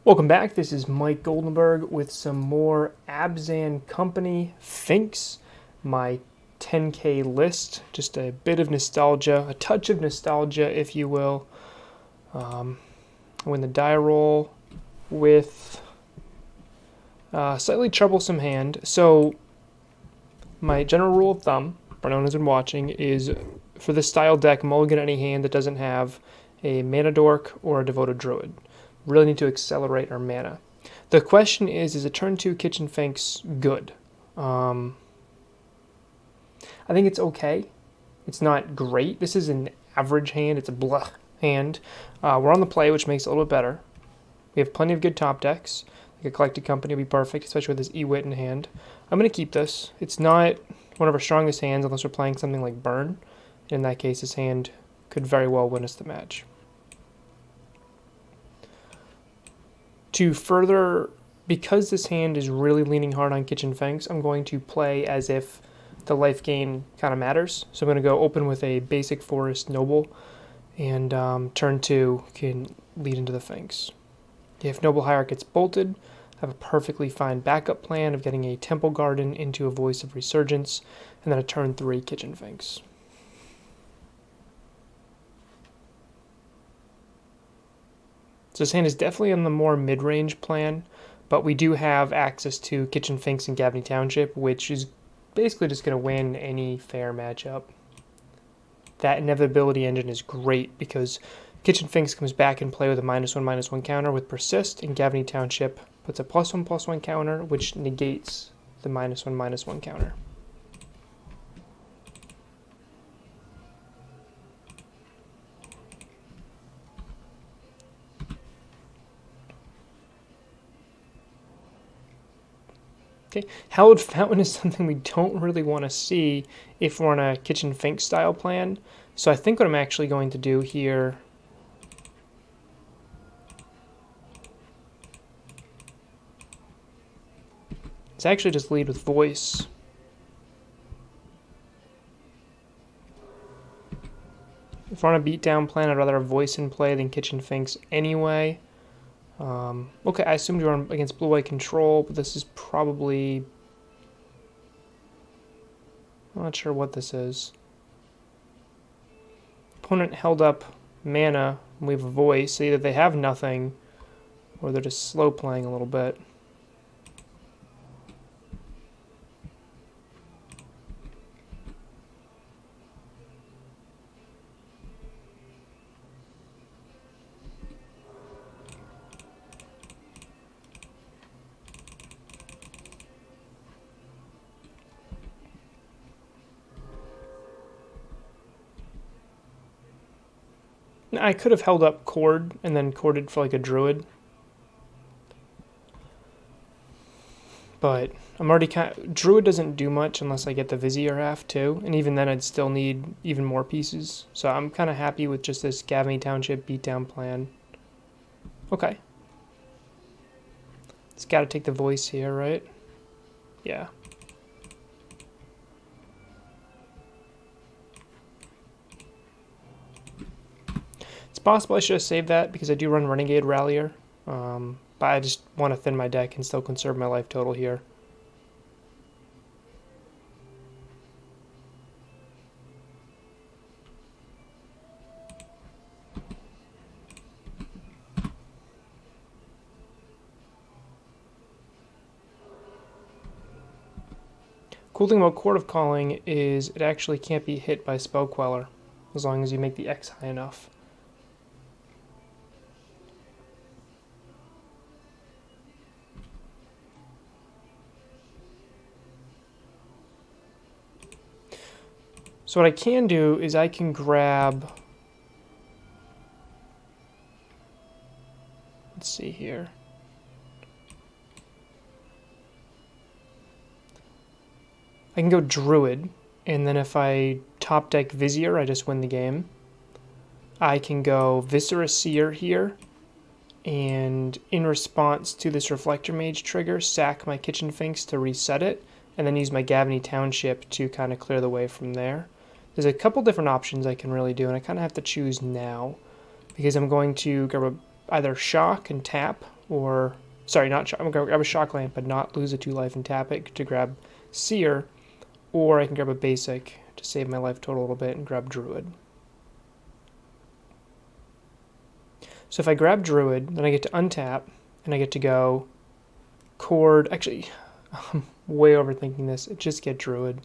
Welcome back. This is Mike Goldenberg with some more Abzan Company Finks, my 10K list. Just a bit of nostalgia, a touch of nostalgia, if you will. I win the die roll with a slightly troublesome hand. So, my general rule of thumb, for anyone who's been watching, is for this style deck, mulligan any hand that doesn't have a mana dork or a devoted druid. Really need to accelerate our mana. The question is a turn 2 Kitchen Finks good? I think it's okay. It's not great. This is an average hand. It's a blah hand. We're on the play, which makes it a little bit better. We have plenty of good top decks. Like a Collected Company would be perfect, especially with this Ewit in hand. I'm going to keep this. It's not one of our strongest hands unless we're playing something like Burn. In that case, this hand could very well win us the match. To further, because this hand is really leaning hard on Kitchen Finks, I'm going to play as if the life gain kind of matters. So I'm going to go open with a basic Forest Noble, and turn 2 can lead into the Finks. If Noble Hierarch gets bolted, I have a perfectly fine backup plan of getting a Temple Garden into a Voice of Resurgence, and then a turn 3 Kitchen Finks. So this hand is definitely on the more mid-range plan, but we do have access to Kitchen Finks and Gavney Township, which is basically just going to win any fair matchup. That inevitability engine is great because Kitchen Finks comes back and play with a -1/-1 counter with Persist, and Gavney Township puts a +1/+1 counter, which negates the -1/-1 counter. Okay, Hallowed Fountain is something we don't really want to see if we're on a Kitchen Fink style plan. So I think what I'm actually going to do here is actually just lead with Voice. If we're on a beatdown plan, I'd rather have Voice in play than Kitchen Finks anyway. Okay, I assumed you were against Blue-White Control, but this is probably... I'm not sure what this is. Opponent held up mana, and we have a Voice, so either they have nothing, or they're just slow playing a little bit. I could have held up Cord and then corded for like a Druid. But I'm already Druid doesn't do much unless I get the Vizier half too. And even then I'd still need even more pieces. So I'm kind of happy with just this Gavney Township beatdown plan. Okay. It's got to take the Voice here, right? Yeah. It's possible I should have saved that because I do run Renegade Rallier, but I just want to thin my deck and still conserve my life total here. Cool thing about Court of Calling is it actually can't be hit by Spell Queller as long as you make the X high enough. So what I can do is I can grab, let's see here. I can go Druid, and then if I top deck Vizier, I just win the game. I can go Viscera Seer here, and in response to this Reflector Mage trigger, sack my Kitchen Finks to reset it, and then use my Gavney Township to kind of clear the way from there. There's a couple different options I can really do, and I kind of have to choose now, because I'm going to grab either Shock and tap, or sorry, not I'm gonna grab a Shock Lamp but not lose a 2 life and tap it to grab Seer, or I can grab a basic to save my life total a little bit and grab Druid. So if I grab Druid, then I get to untap, and I get to go Chord. Actually, I'm way overthinking this. Just get Druid.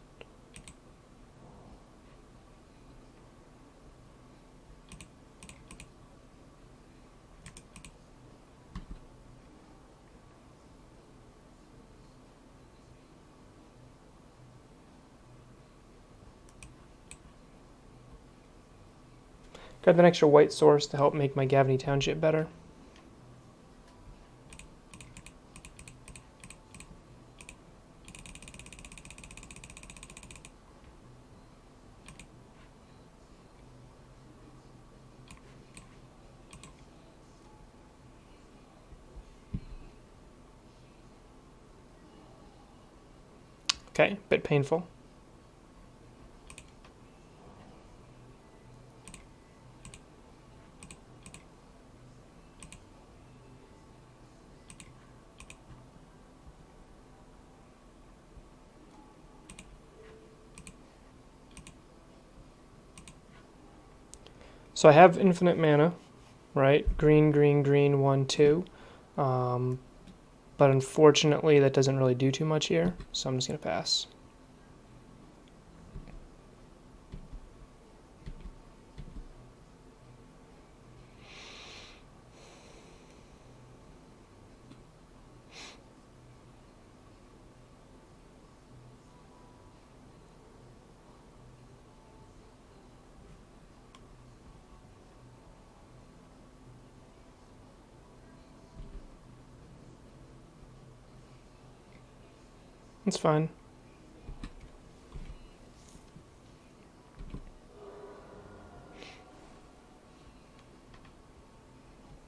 Grab an extra white source to help make my Gavany Township better. Okay, bit painful. So I have infinite mana, right? Green, green, green, 1, 2. But unfortunately, that doesn't really do too much here, so I'm just going to pass. It's fine.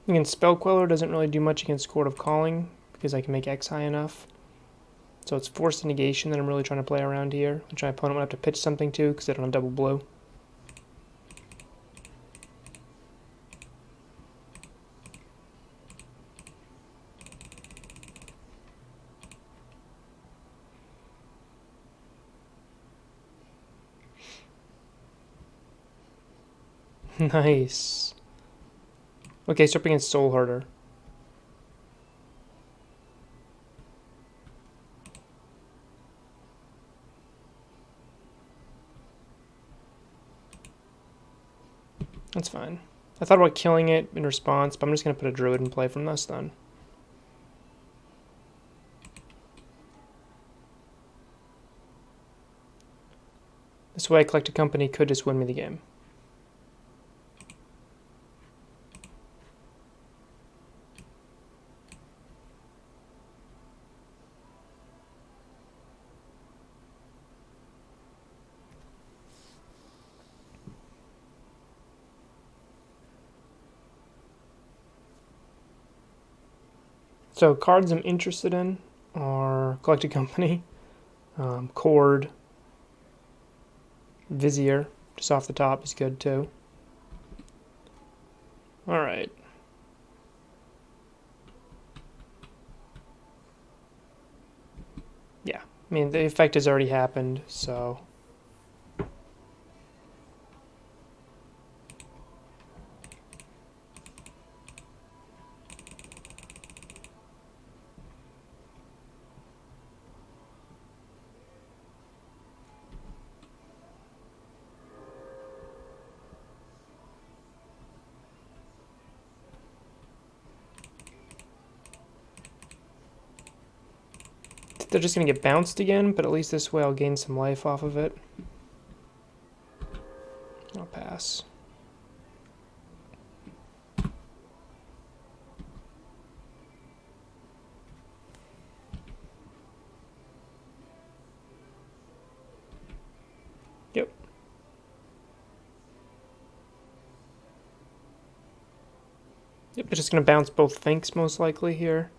Again, Spell Queller doesn't really do much against Court of Calling because I can make X high enough. So it's Forced Negation that I'm really trying to play around here, which my opponent would have to pitch something to because they don't have double blue. Nice. Okay, so up against Soulherder. That's fine. I thought about killing it in response, but I'm just going to put a Druid in play from this then. This way, Collect a Company could just win me the game. So cards I'm interested in are Collect a Company, Chord, Vizier, just off the top is good too. Alright. Yeah, I mean, the effect has already happened, so... They're just going to get bounced again, but at least this way I'll gain some life off of it. I'll pass. Yep. Yep, they're just going to bounce both Finks most likely here.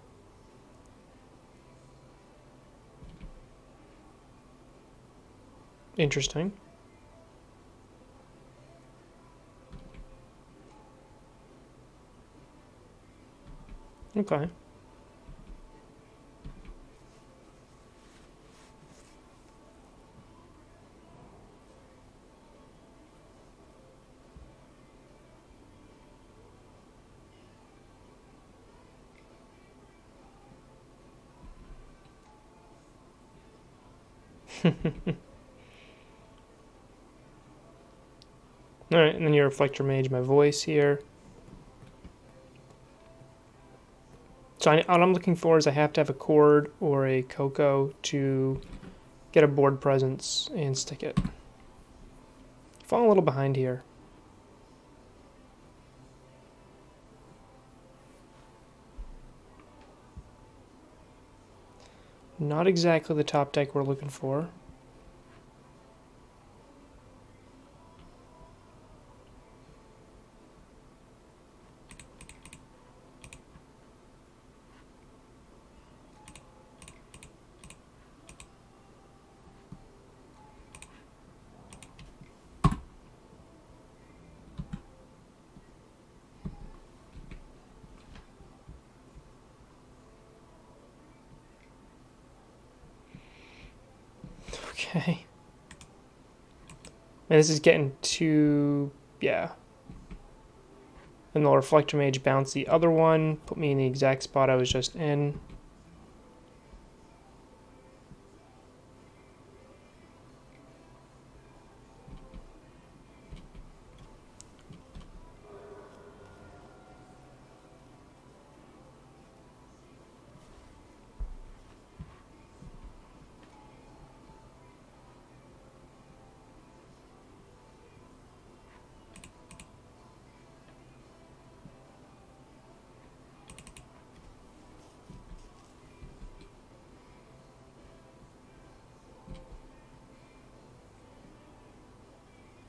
Interesting. Okay. Alright, and then your Reflector Mage, my voice here. So what I'm looking for is I have to have a Cord or a Coco to get a board presence and stick it. Falling a little behind here. Not exactly the top deck we're looking for. Okay. Man, this is getting too... yeah. And the Reflector Mage bounce the other one, put me in the exact spot I was just in.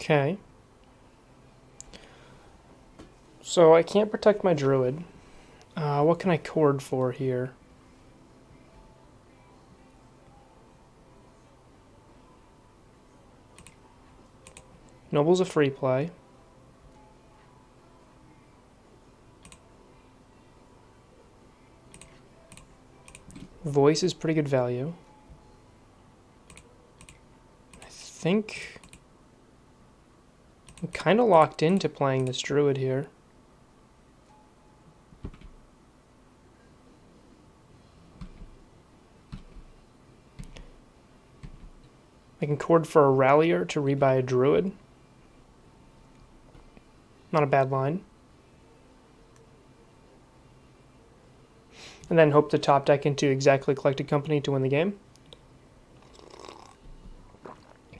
Okay. So I can't protect my Druid. What can I Cord for here? Noble's a free play. Voice is pretty good value. I think I'm kind of locked into playing this Druid here. I can Cord for a Rallier to rebuy a Druid. Not a bad line. And then hope to top deck into exactly Collected Company to win the game.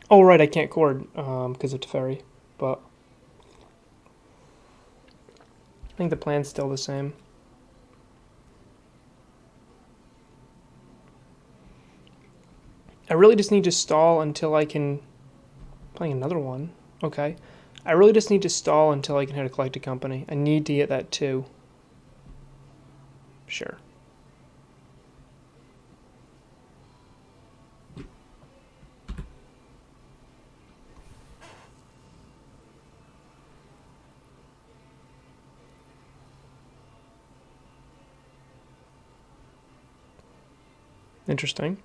Oh, right, I can't Cord because of Teferi, but I think the plan's still the same. I really just need to stall until I can... Playing another one. Okay. I really just need to stall until I can hit a Collected Company. I need to get that too. Sure. Interesting.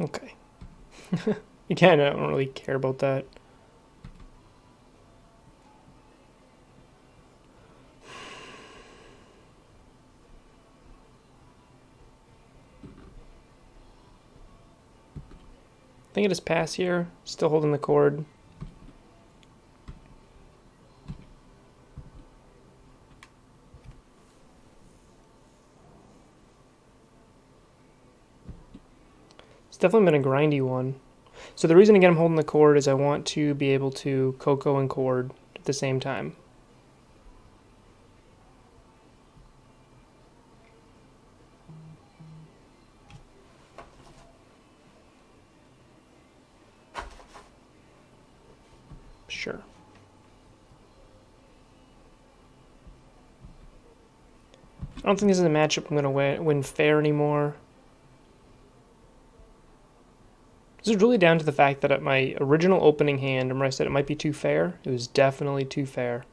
Okay. Again, I don't really care about that. I think I just pass here. Still holding the Cord. It's definitely been a grindy one. So the reason again I'm holding the Cord is I want to be able to Coco and Cord at the same time. Sure. I don't think this is a matchup I'm going to win fair anymore. This is really down to the fact that at my original opening hand, remember I said it might be too fair? It was definitely too fair.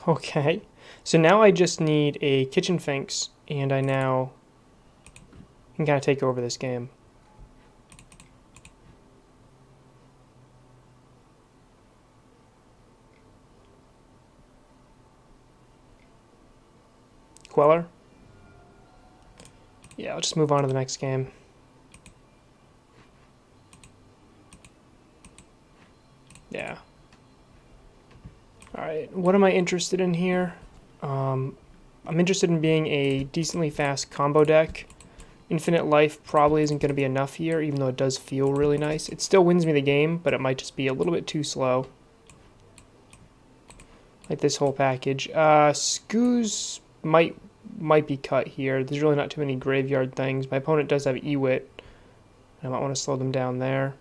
Okay, so now I just need a kitchen finks, and I now can kind of take over this game. Queller? Yeah, I'll just move on to the next game. Yeah. Alright, what am I interested in here? I'm interested in being a decently fast combo deck. Infinite Life probably isn't going to be enough here, even though it does feel really nice. It still wins me the game, but it might just be a little bit too slow. Like this whole package. Skoos might be cut here. There's really not too many graveyard things. My opponent does have Ewit. I might want to slow them down there.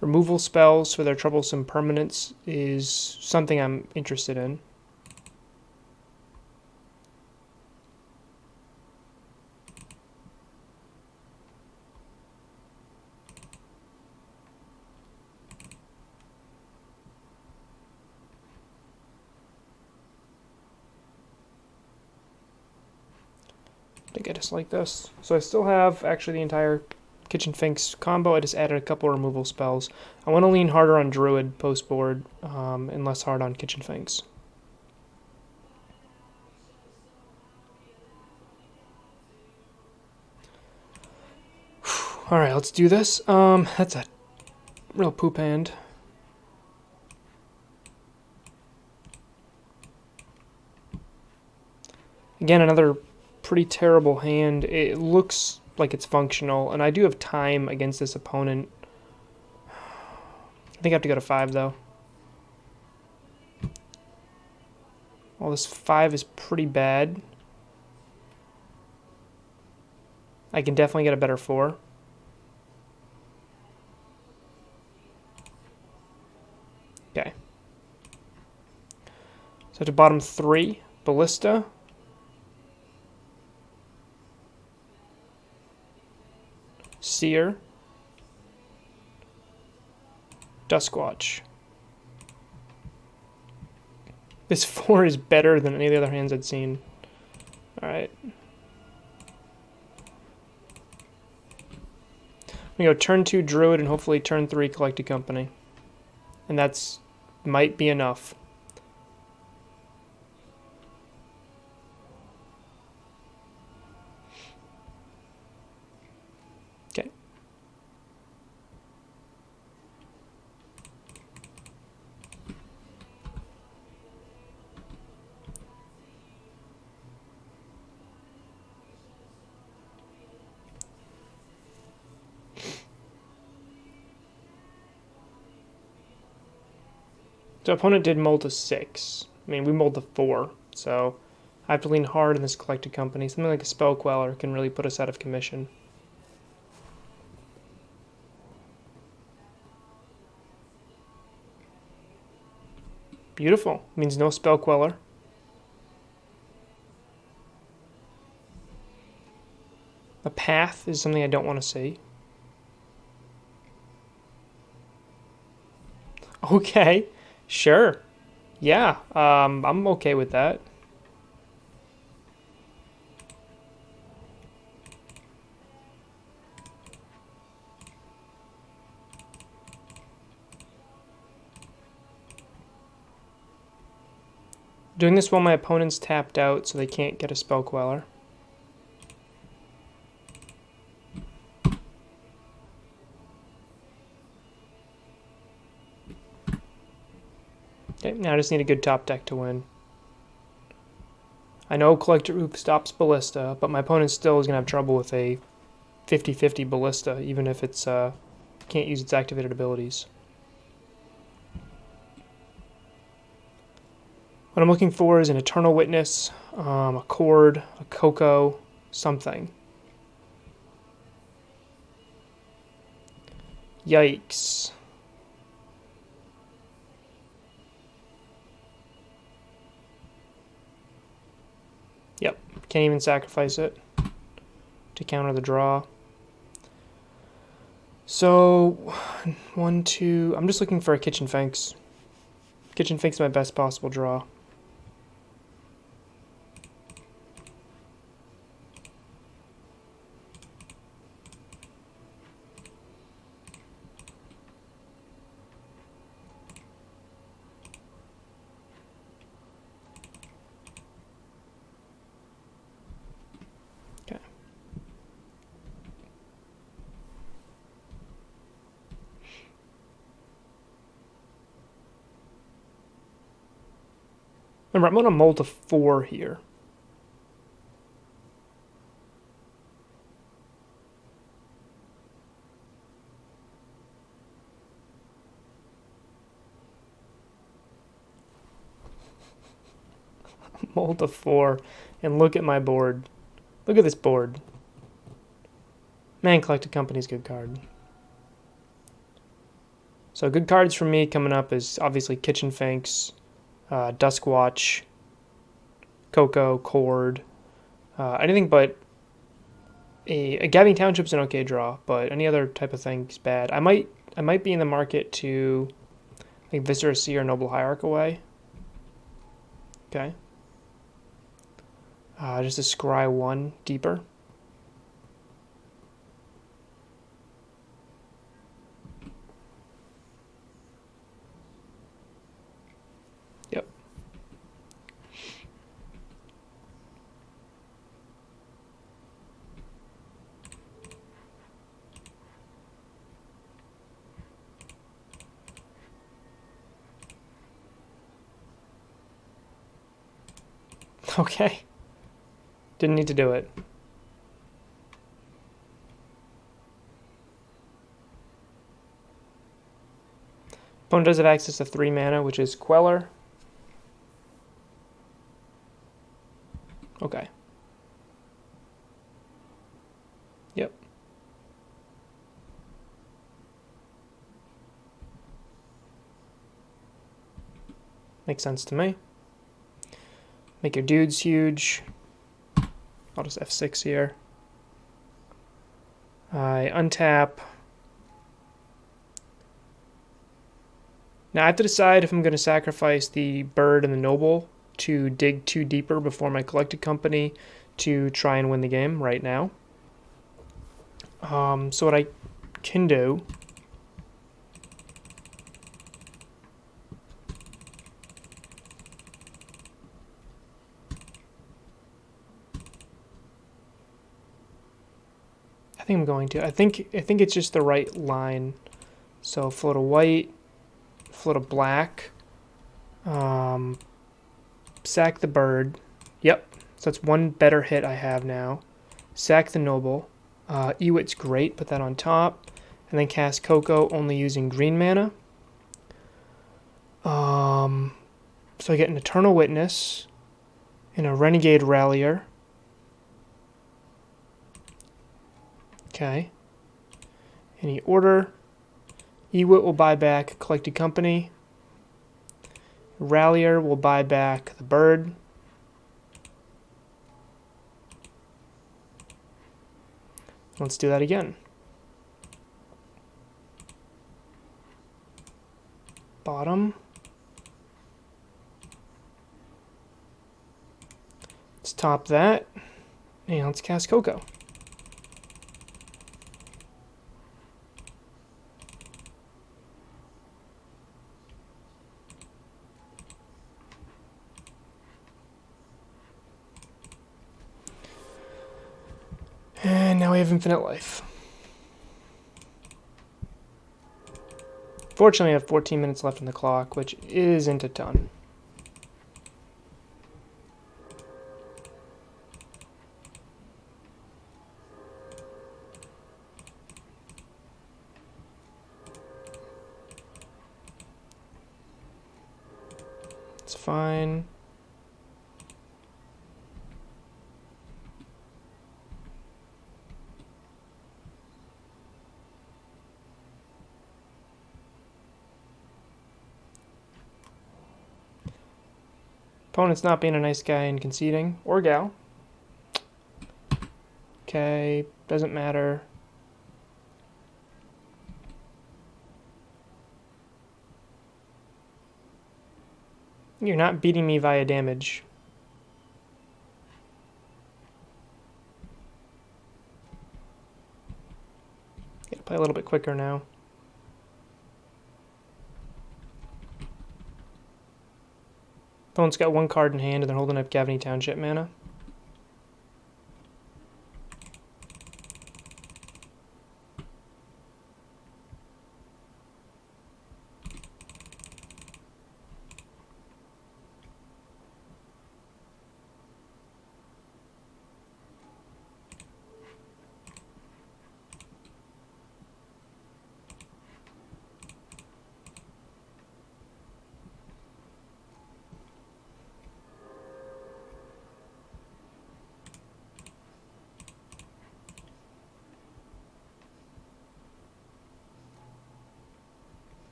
Removal spells for their troublesome permanents is something I'm interested in. I think I just like this. So I still have actually the entire Kitchen Finks combo. I just added a couple removal spells. I want to lean harder on Druid post board and less hard on Kitchen Finks. Alright, let's do this. That's a real poop hand. Again, another pretty terrible hand. It looks like it's functional, and I do have time against this opponent. I think I have to go to 5, though. Well, this 5 is pretty bad. I can definitely get a better 4. Okay. So to bottom 3, Ballista. Seer. Duskwatch. This 4 is better than any of the other hands I'd seen. Alright. We go turn 2 Druid and hopefully turn 3 Collected Company. And that's might be enough. Okay. So opponent did mold to 6. I mean, we mold to 4, so I have to lean hard in this Collected Company. Something like a Spell Queller can really put us out of commission. Beautiful. Means no Spell Queller. A Path is something I don't want to see. Okay. Sure. Yeah, I'm okay with that. Doing this while my opponent's tapped out so they can't get a Spell Queller. Okay, now I just need a good top deck to win. I know Collector Oop stops Ballista, but my opponent still is going to have trouble with a 50-50 Ballista, even if it's can't use its activated abilities. What I'm looking for is an Eternal Witness, a Cord, a Coco, something. Yikes. Yep, can't even sacrifice it to counter the draw. So, 1, 2, I'm just looking for a Kitchen Finks. Kitchen Finks is my best possible draw. Okay. Remember, I'm going to mold to 4 here. Mold to 4, and look at my board. Look at this board. Man, Collected Company's good card. So good cards for me coming up is obviously Kitchen Finks, Duskwatch, Coco, Cord, anything but a Gabbing Township's an okay draw, but any other type of thing is bad. I might be in the market to like Viscera Sea or Noble Hierarch away. Okay. Just a Scry 1 deeper. Yep. Okay. Didn't need to do it. Opponent does have access to 3 mana, which is Queller. Okay. Yep. Makes sense to me. Make your dudes huge. I'll just F6 here. I untap. Now I have to decide if I'm going to sacrifice the bird and the noble to dig 2 deeper before my Collected Company to try and win the game right now. So what I can do I think I'm going to. I think it's just the right line. So float a white, float a black, sack the bird. Yep. So that's one better hit I have now. Sack the noble. Ewit's great. Put that on top, and then cast Coco only using green mana. So I get an Eternal Witness and a Renegade Rallier. Okay. Any order. Ewit will buy back Collected Company. Rallier will buy back the bird. Let's do that again. Bottom. Let's top that. And let's cast Coco. And now we have infinite life. Fortunately, I have 14 minutes left on the clock, which isn't a ton. It's fine. Opponent's not being a nice guy and conceding. Or gal. Okay, doesn't matter. You're not beating me via damage. Gotta play a little bit quicker now. Opponent's got one card in hand and they're holding up Gavany Township mana.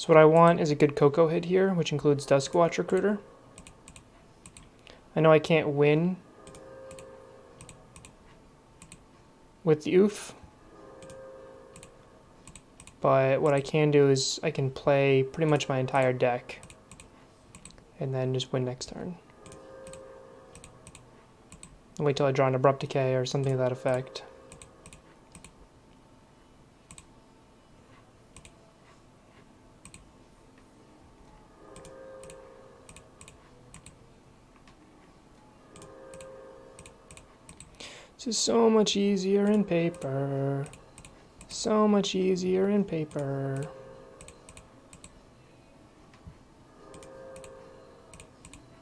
So what I want is a good Coco hit here, which includes Duskwatch Recruiter. I know I can't win with the Oof, but what I can do is I can play pretty much my entire deck and then just win next turn. And wait till I draw an Abrupt Decay or something to that effect. This is so much easier in paper. So much easier in paper.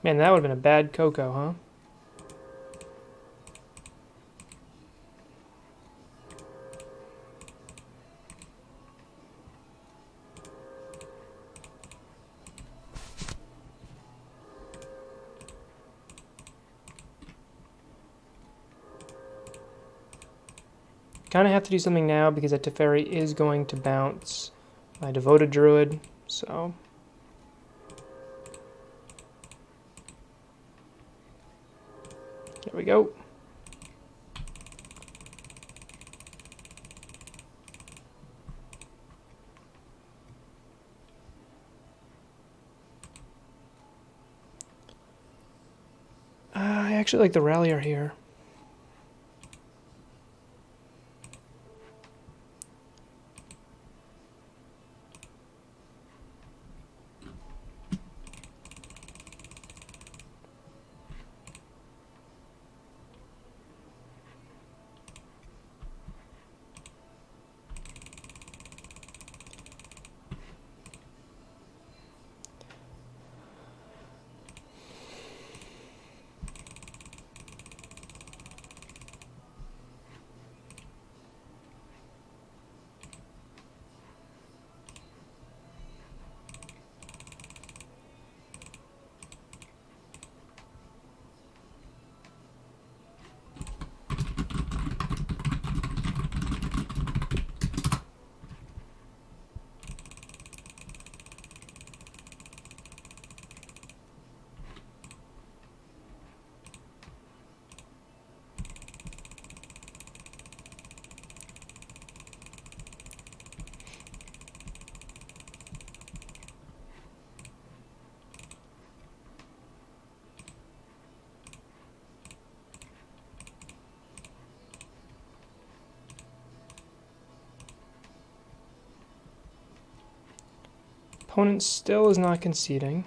Man, that would have been a bad Coco, huh? Kind of have to do something now because that Teferi is going to bounce my Devoted Druid, so... Here we go. I actually like the Rallier here. Opponent still is not conceding.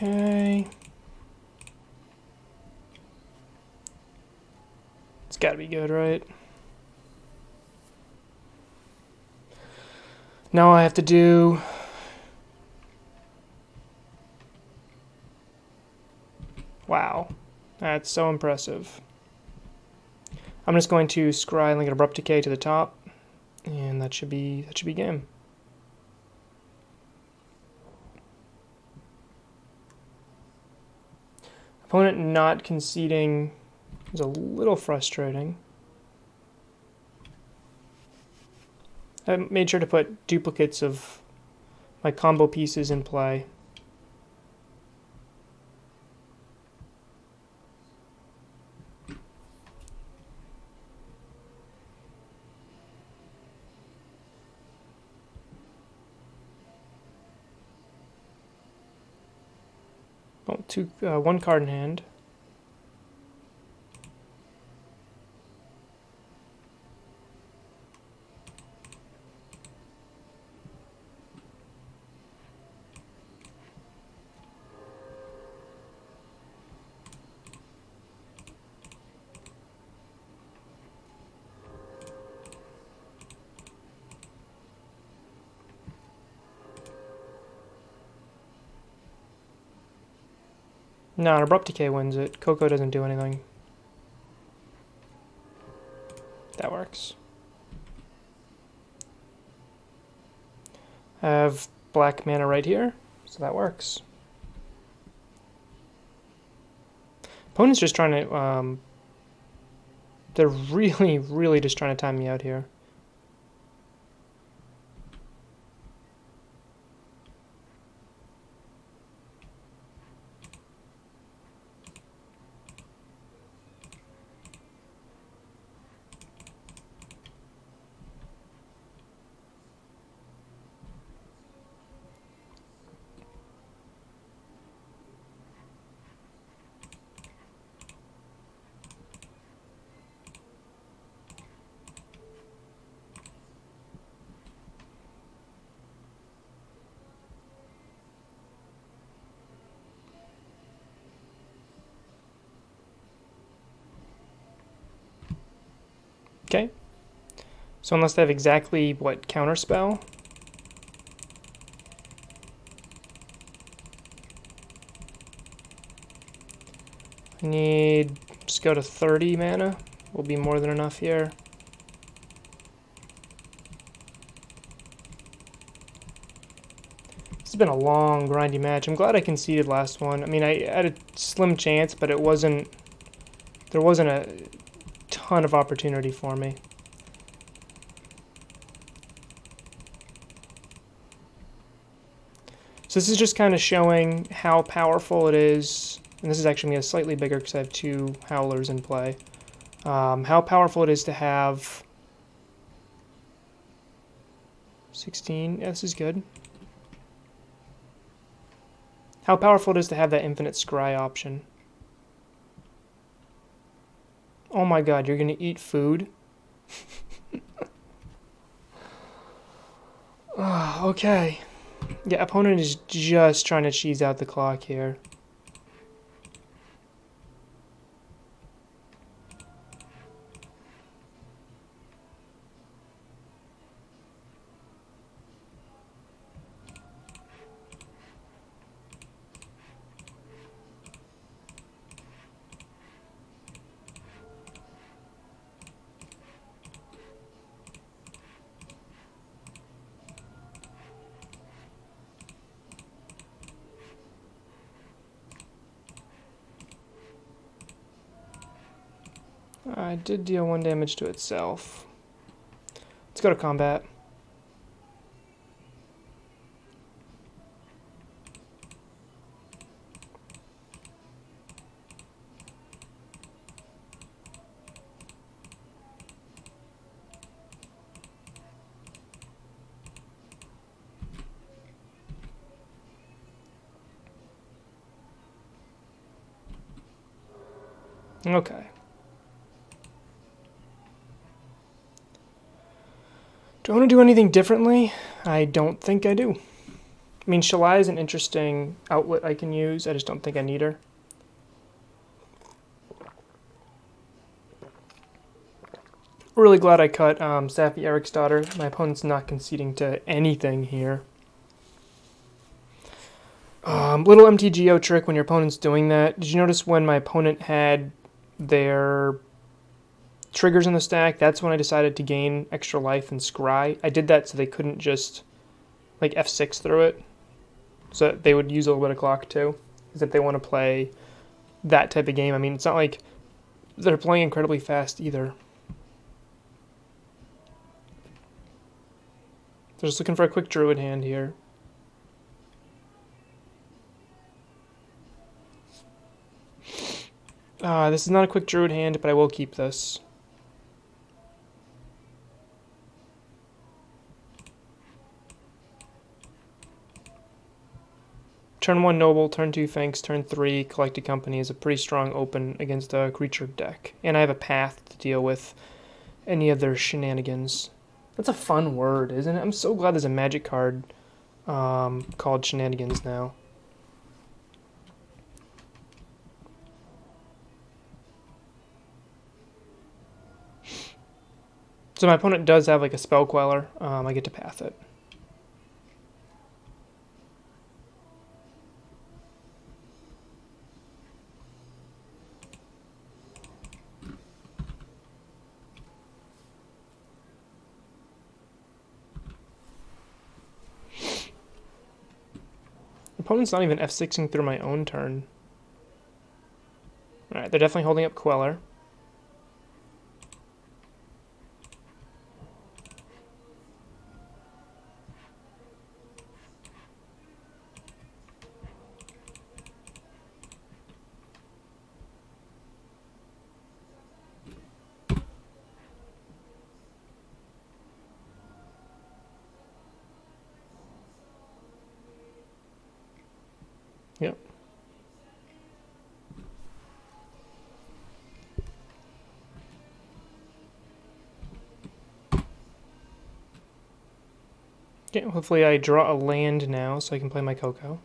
Okay. It's gotta be good, right? Now I have to do... Wow. That's so impressive. I'm just going to scry Link Abrupt Decay to the top, and that should be game. Opponent not conceding is a little frustrating. I made sure to put duplicates of my combo pieces in play. Oh, one card in hand. No, an Abrupt Decay wins it. Coco doesn't do anything. That works. I have black mana right here, so that works. Opponent's just trying to... they're really just trying to time me out here. Okay. So unless they have exactly what counterspell, I need just go to 30 mana. Will be more than enough here. This has been a long, grindy match. I'm glad I conceded last one. I mean, I had a slim chance, but it wasn't. There wasn't a ton of opportunity for me. So this is just kind of showing how powerful it is, and this is actually going to be slightly bigger because I have two Howlers in play, how powerful it is to have 16, yeah, this is good. How powerful it is to have that infinite scry option. Oh my god, you're going to eat food? Okay. Yeah, opponent is just trying to cheese out the clock here. I did deal 1 damage to itself. Let's go to combat. Okay. Do I want to do anything differently? I don't think I do. I mean, Shalai is an interesting outlet I can use. I just don't think I need her. Really glad I cut Safi Eric's daughter. My opponent's not conceding to anything here. Little MTGO trick when your opponent's doing that. Did you notice when my opponent had their triggers in the stack? That's when I decided to gain extra life and scry. I did that so they couldn't just like F6 through it. So they would use a little bit of clock too. Because if they want to play that type of game, I mean, it's not like they're playing incredibly fast either. They're just looking for a quick druid hand here. This is not a quick druid hand, but I will keep this. Turn 1 Noble, turn 2 Finks, turn 3 Collected Company is a pretty strong open against a creature deck. And I have a path to deal with any of their shenanigans. That's a fun word, isn't it? I'm so glad there's a Magic card called Shenanigans now. So my opponent does have like a Spell Queller. I get to path it. Opponent's not even F6ing through my own turn. Alright, they're definitely holding up Queller. Yep. Okay, hopefully I draw a land now so I can play my Coco.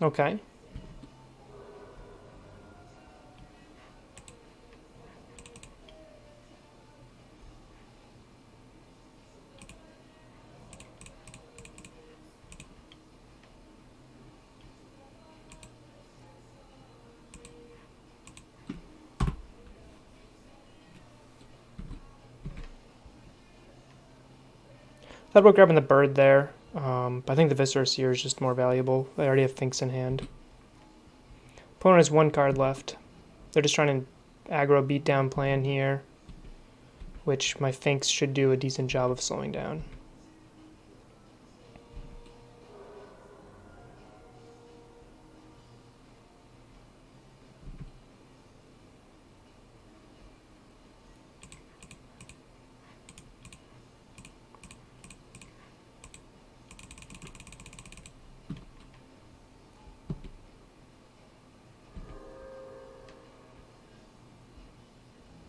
Okay. Thought about grabbing the bird there, but I think the Viscera Seer is just more valuable. I already have Finks in hand. Opponent has one card left. They're just trying to aggro beatdown plan here, which my Finks should do a decent job of slowing down.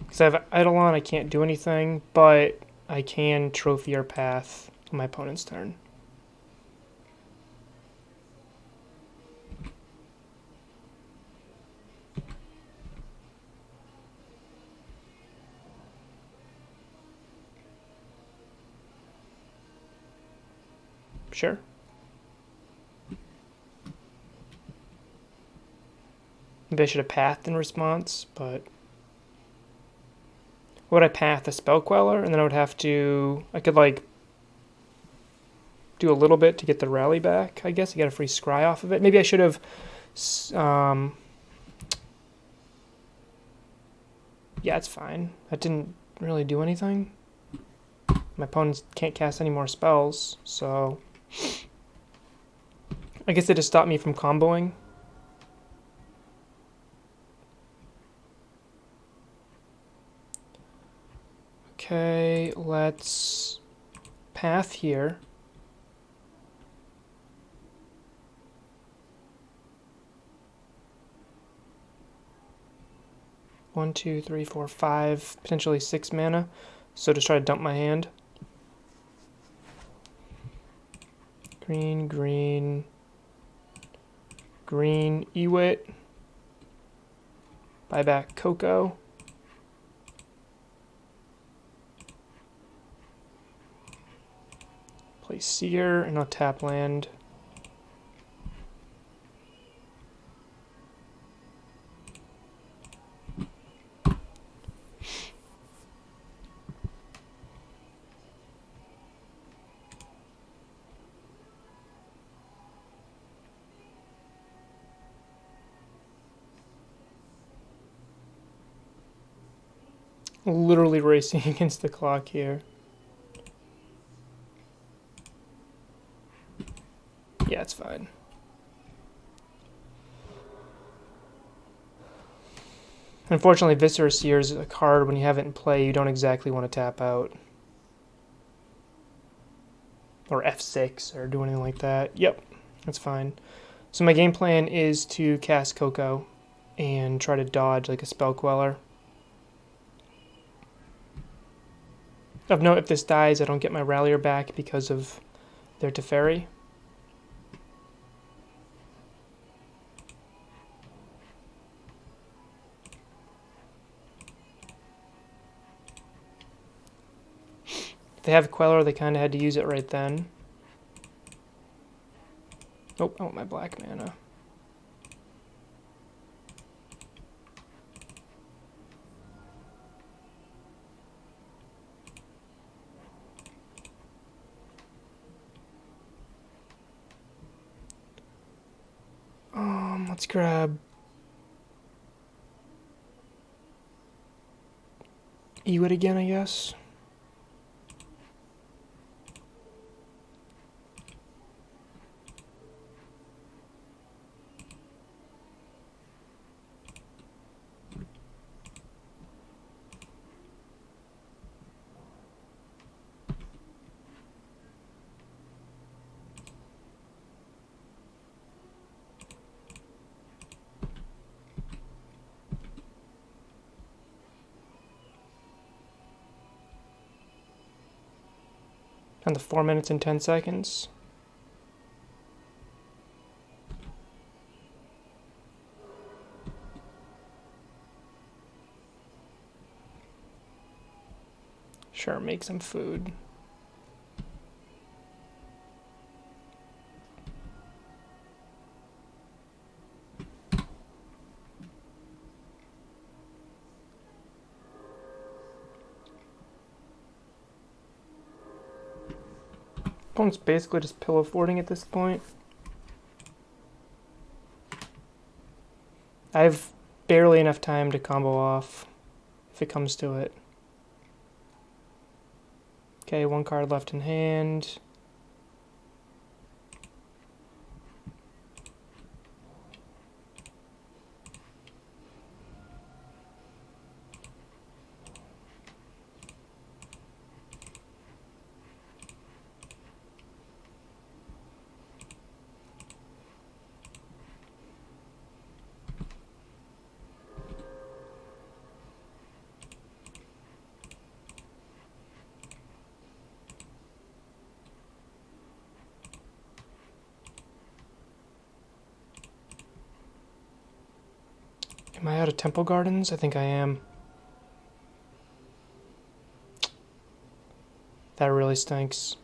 Because I have Eidolon, I can't do anything, but I can trophy or path on my opponent's turn. Sure. Maybe I should have pathed in response, but... Would I path a Spell Queller, and then I would have to... I could, like, do a little bit to get the rally back, I guess. I get a free scry off of it. Maybe I should have... Yeah, it's fine. That didn't really do anything. My opponents can't cast any more spells, so... I guess it just stopped me from comboing. Okay, let's path here. 1, 2, 3, 4, 5, potentially 6 mana. So just try to dump my hand. Green, green, green, Ewit. Buy back Coco. Play Seer, and I'll tap land. Literally racing against the clock here. Yeah, it's fine. Unfortunately, Viscera Seer is a card when you have it in play you don't exactly want to tap out. Or F6 or do anything like that. Yep, that's fine. So my game plan is to cast Coco and try to dodge like a Spell Queller. Of note, if this dies, I don't get my Rallier back because of their Teferi. If they have Queller, they kind of had to use it right then. Oh, I want my black mana. Let's grab Ewit again, I guess. On the 4 minutes and 10 seconds. Sure, make some food. Opponent's basically just pillow forting at this point. I have barely enough time to combo off if it comes to it. Okay, 1 card left in hand. Am I out of Temple Gardens? I think I am. That really stinks.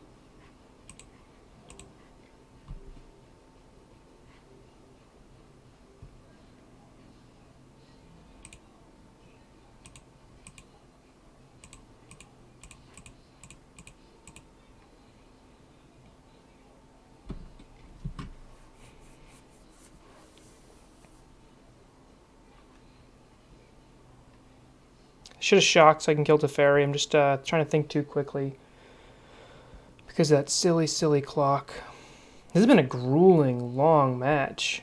Should have shocked so I can kill Teferi. I'm just trying to think too quickly because of that silly, silly clock. This has been a grueling, long match.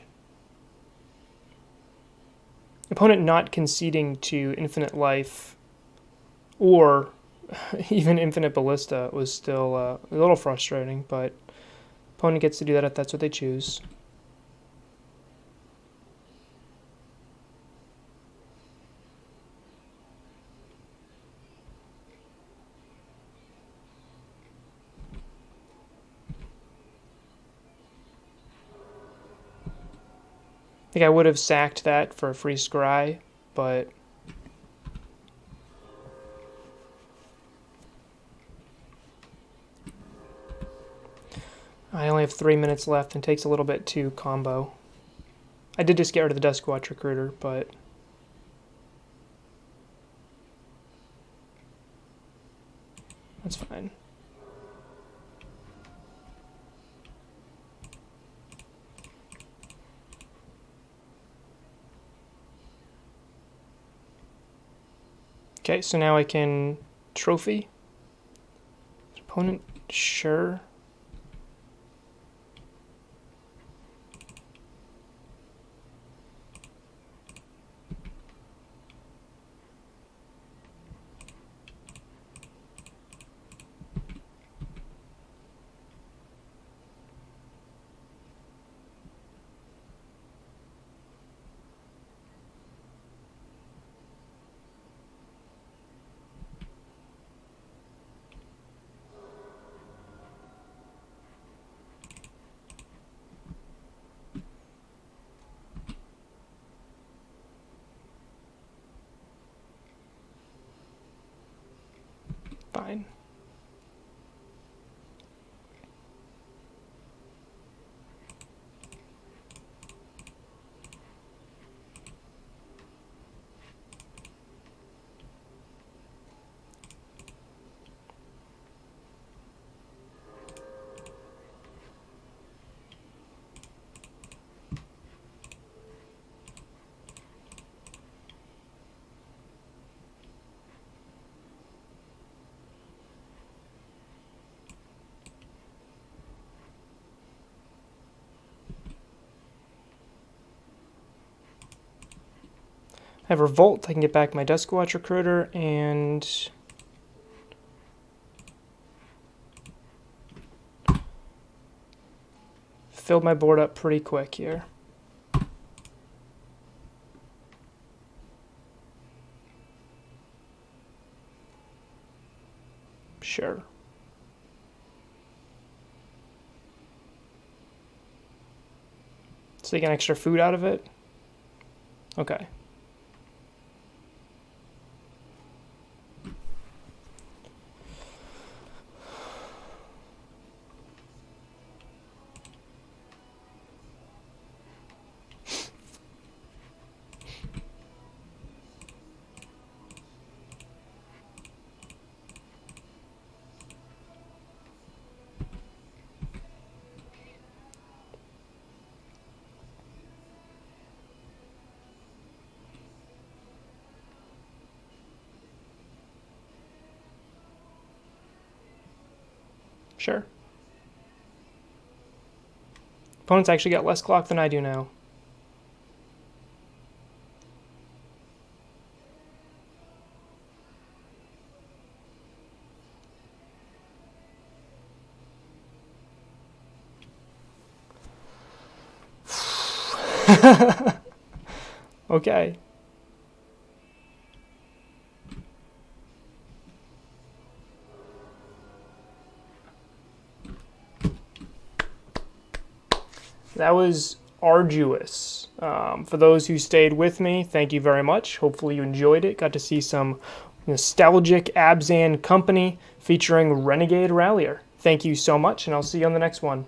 Opponent not conceding to infinite life or even infinite ballista was still a little frustrating, but opponent gets to do that if that's what they choose. think I would have sacked that for a free scry, but I only have 3 minutes left and it takes a little bit to combo. I did just get rid of the Duskwatch Recruiter, but that's fine. Okay, so now I can trophy. Opponent, sure. Fine. I have Revolt, I can get back my Duskwatch Recruiter, and filled my board up pretty quick here. Sure. So you get extra food out of it? Okay. Sure. Opponents actually got less clock than I do now. Okay. That was arduous. For those who stayed with me, thank you very much. Hopefully you enjoyed it. Got to see some nostalgic Abzan company featuring Renegade Rallier. Thank you so much, and I'll see you on the next one.